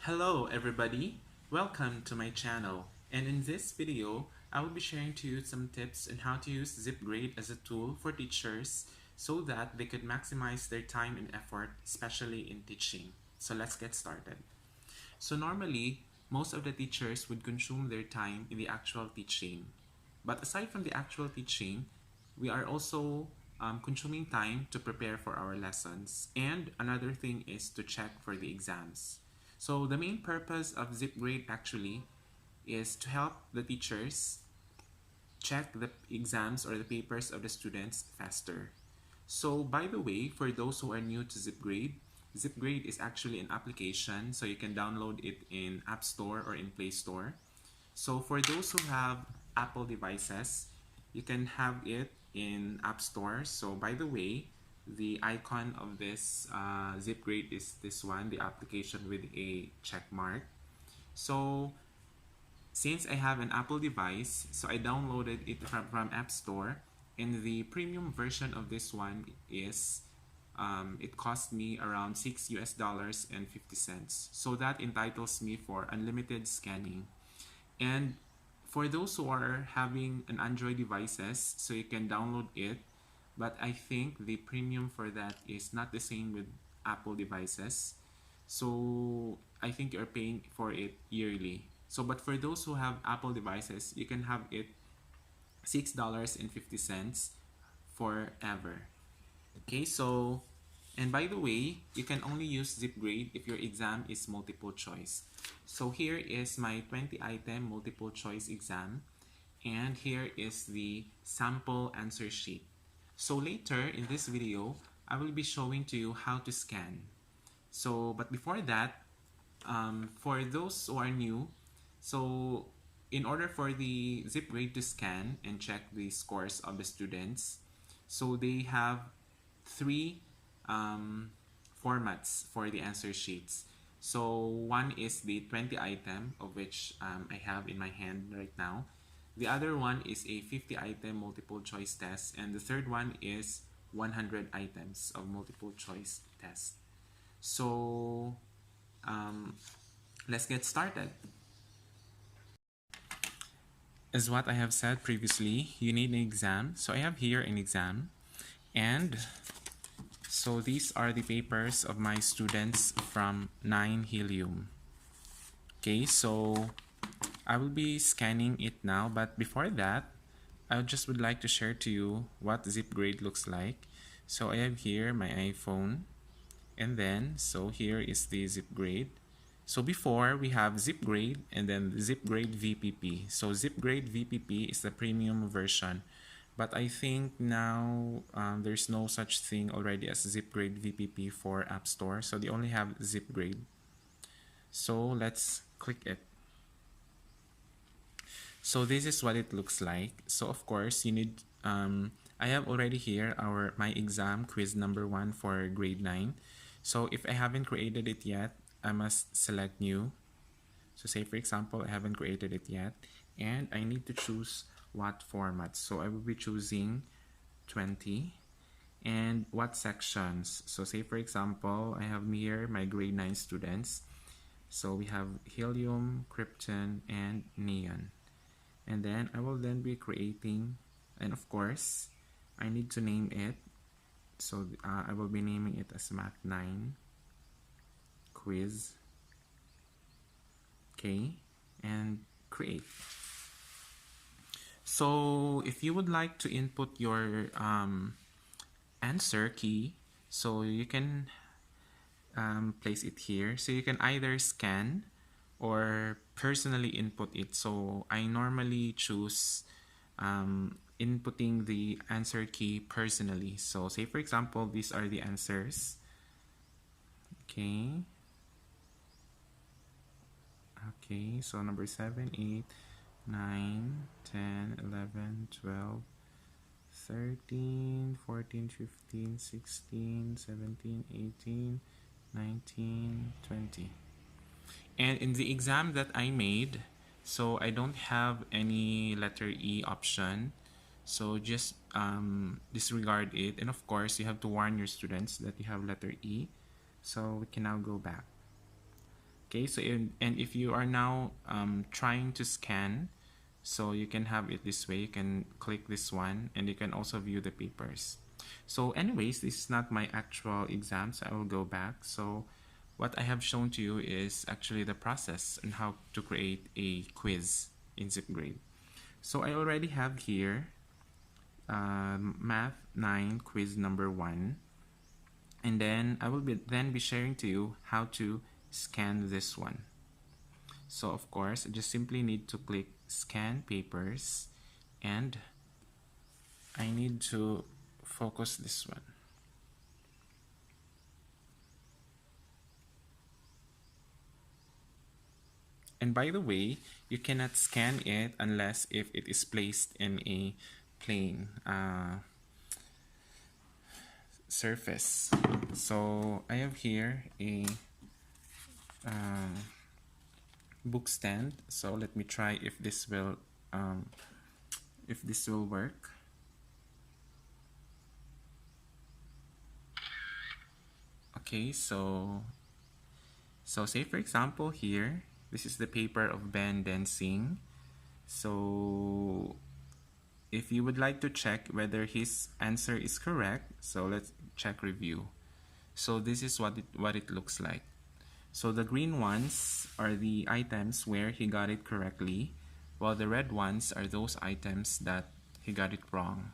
Hello everybody, welcome to my channel, and in this video I will be sharing to you some tips on how to use Zipgrade as a tool for teachers so that they could maximize their time and effort, especially in teaching. So let's get started. So normally, most of the teachers would consume their time in the actual teaching. But aside from the actual teaching, we are also consuming time to prepare for our lessons. And another thing is to check for the exams. So the main purpose of Zipgrade actually is to help the teachers check the exams or the papers of the students faster. So by the way, for those who are new to Zipgrade, Zipgrade is actually an application, so you can download it in App Store or in Play Store. So for those who have Apple devices, you can have it in App Store. So by the way, the icon of this Zipgrade is this one, the application with a check mark. So since I have an Apple device, so I downloaded it from App Store, and the premium version of this one is it cost me around $6.50. So that entitles me for unlimited scanning. And for those who are having an Android devices, so you can download it, but I think the premium for that is not the same with Apple devices. So I think you're paying for it yearly. So but for those who have Apple devices, you can have it $6.50 forever. Okay, so and by the way, you can only use Zipgrade if your exam is multiple choice. So here is my 20-item multiple choice exam, and here is the sample answer sheet. So later in this video, I will be showing to you how to scan. So, but before that, for those who are new, so in order for the Zipgrade to scan and check the scores of the students, so they have three formats for the answer sheets. So one is the 20 item, of which I have in my hand right now. The other one is a 50 item multiple choice test, and the third one is 100 items of multiple choice test. So let's get started. As what I have said previously, you need an exam. So I have here an exam, and so these are the papers of my students from 9 Helium. Okay, so I will be scanning it now, but before that, I just would like to share to you what Zipgrade looks like. So I have here my iPhone, and then so here is the Zipgrade. So before we have Zipgrade and then Zipgrade VPP. So Zipgrade VPP is the premium version, but I think now there's no such thing already as Zipgrade VPP for App Store. So they only have Zipgrade. So let's click it. So this is what it looks like. So of course you need, I have already here my exam quiz number 1 for grade 9. So if I haven't created it yet, I must select new. So say for example, I haven't created it yet, and I need to choose what format. So I will be choosing 20. And what sections. So say for example, I have here my grade 9 students. So we have helium, krypton, and neon. And then I will then be creating, and of course, I need to name it. So I will be naming it as Math 9 quiz. Okay, and create. So if you would like to input your answer key, so you can place it here. So you can either scan or personally input it. So I normally choose inputting the answer key personally. So say for example, these are the answers. Okay. Okay, so number 7, 8, 9, 10, 11, 12, 13, 14, 15, 16, 17, 18, 19, 20. And in the exam that I made, so I don't have any letter E option. So just disregard it. And of course, you have to warn your students that you have letter E. So we can now go back. Okay, so and if you are now trying to scan, so you can have it this way. You can click this one and you can also view the papers. So anyways, this is not my actual exam, so I will go back. So what I have shown to you is actually the process and how to create a quiz in Zipgrade. So I already have here Math 9 quiz number 1, and then I will be sharing to you how to scan this one. So of course, I just simply need to click scan papers, and I need to focus this one. And by the way, you cannot scan it unless if it is placed in a plain surface. So I have here a book stand. So let me try if this will work. Okay, so say for example here, this is the paper of Ben Densing. So if you would like to check whether his answer is correct, so let's check review. So this is what it looks like. So the green ones are the items where he got it correctly, while the red ones are those items that he got it wrong.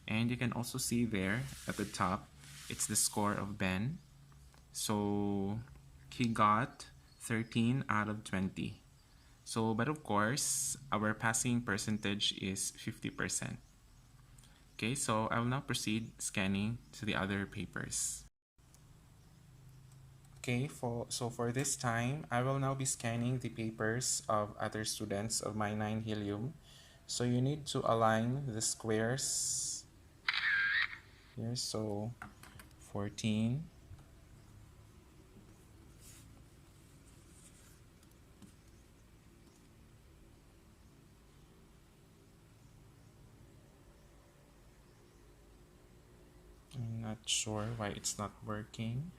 And you can also see there at the top, it's the score of Ben. So he got 13 out of 20. So, but of course, our passing percentage is 50%. Okay, so I will now proceed scanning to the other papers. Okay, so for this time, I will now be scanning the papers of other students of my 9 helium. So you need to align the squares here. So 14. I'm not sure why it's not working.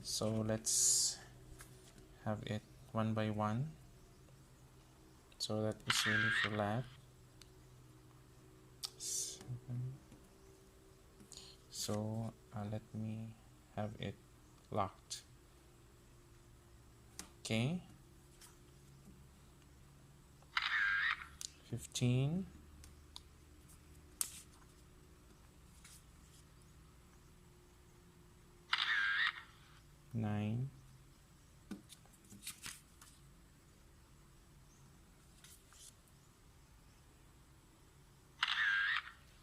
So let's have it one by one, so that it's really flat. 7. So let me have it locked. Okay. 15. 9.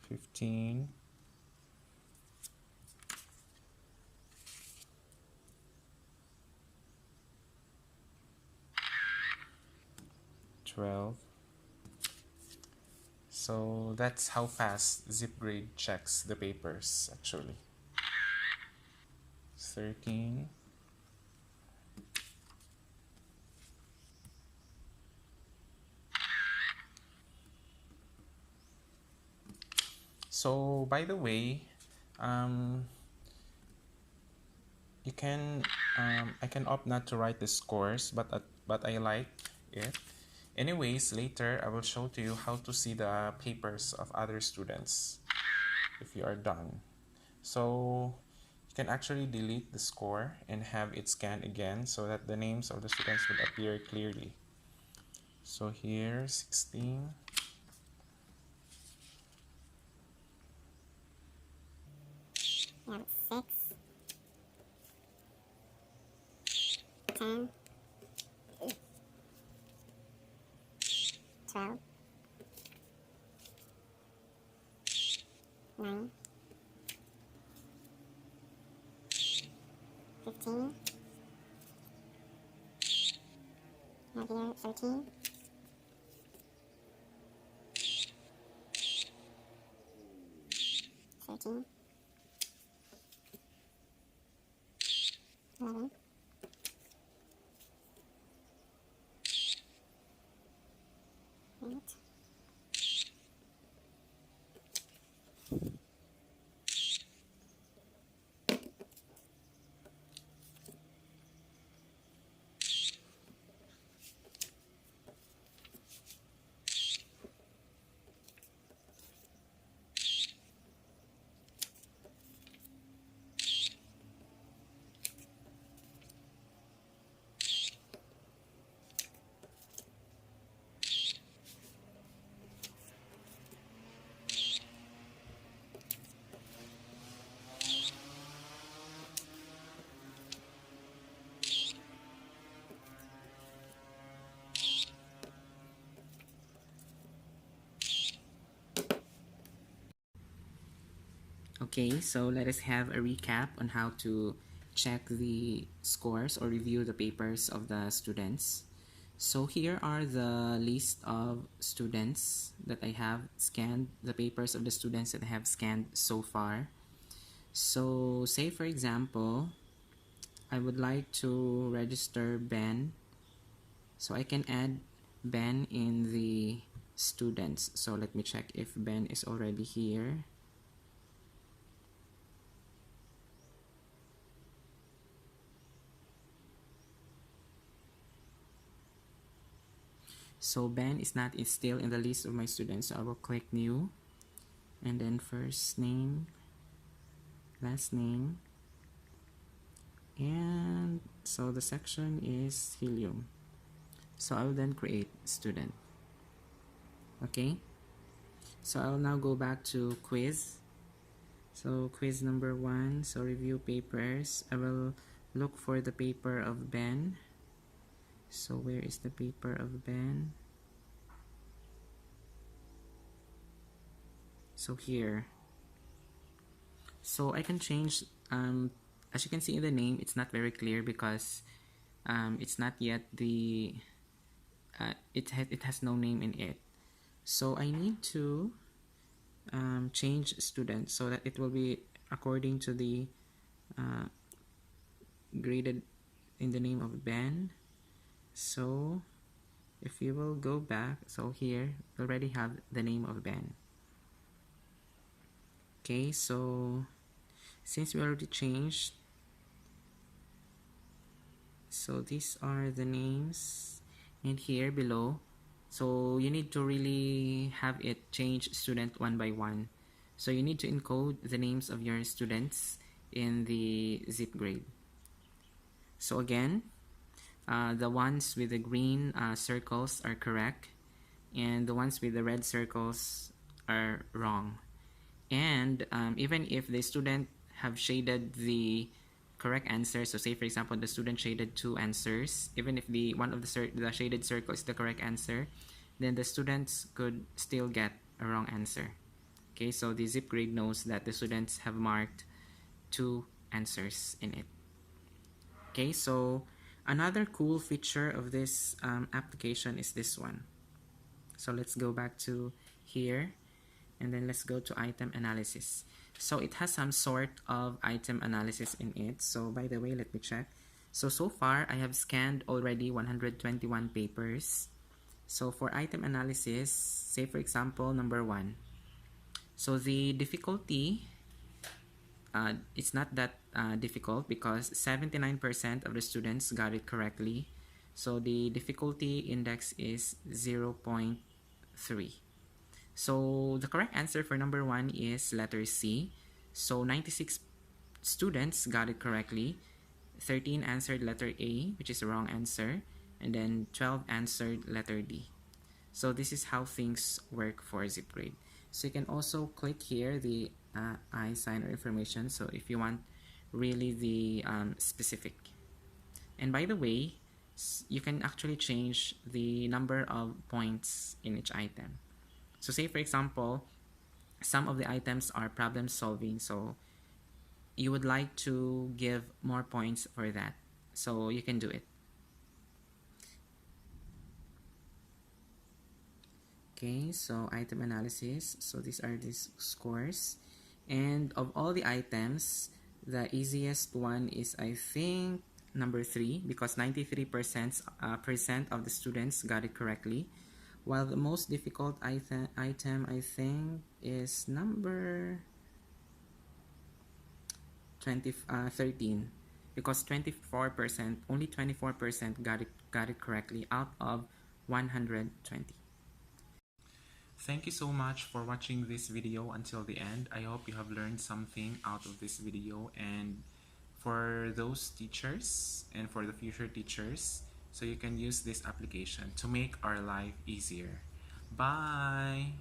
15. 12. So that's how fast Zipgrade checks the papers actually. 13. 'So by the way, you can I can opt not to write the scores, but I like it. Anyways, later I will show to you how to see the papers of other students if you are done. So you can actually delete the score and have it scanned again so that the names of the students would appear clearly. So here 16. Yeah, 6, 10, 12, 9, 15, now here 13, 13, 11, 8, Okay, so let us have a recap on how to check the scores or review the papers of the students. So here are the list of students that I have scanned, the papers of the students that I have scanned so far. So say for example, I would like to register Ben. So I can add Ben in the students. So let me check if Ben is already here. So Ben is still in the list of my students. So I will click new and then first name, last name, and so the section is helium. So I will then create student. Okay, so I'll now go back to quiz. So quiz number 1, so review papers. I will look for the paper of Ben. So where is the paper of Ben? So here. So I can change, as you can see in the name, it's not very clear because it's not yet the, it has no name in it. So I need to change student so that it will be according to the graded in the name of Ben. So if you will go back, so here we already have the name of Ben. Okay, so since we already changed, so these are the names, and here below, so you need to really have it change student one by one. So you need to encode the names of your students in the Zipgrade. So again, the ones with the green circles are correct, and the ones with the red circles are wrong. And even if the student have shaded the correct answer, so say for example the student shaded 2 answers, even if the one of the shaded circle is the correct answer, then the students could still get a wrong answer. Okay, so the Zipgrade knows that the students have marked 2 answers in it. Okay, so another cool feature of this application is this one. So let's go back to here, and then let's go to item analysis. So it has some sort of item analysis in it. So by the way, let me check. So far I have scanned already 121 papers. So for item analysis, say for example number 1. So the difficulty, it's not that difficult because 79% of the students got it correctly. So the difficulty index is 0.3. So the correct answer for number 1 is letter C. So 96 students got it correctly. 13 answered letter A, which is the wrong answer, and then 12 answered letter D. So this is how things work for Zipgrade. So you can also click here the I sign or information, so if you want really the specific. And by the way, you can actually change the number of points in each item. So say for example, some of the items are problem solving, so you would like to give more points for that, so you can do it. Okay, so item analysis, so these are these scores, and of all the items, the easiest one is I think number 3, because 93% of the students got it correctly, while the most difficult item I think is number 13, because only 24% got it correctly out of 120. Thank you so much for watching this video until the end. I hope you have learned something out of this video, and for those teachers and for the future teachers, so you can use this application to make our life easier. Bye!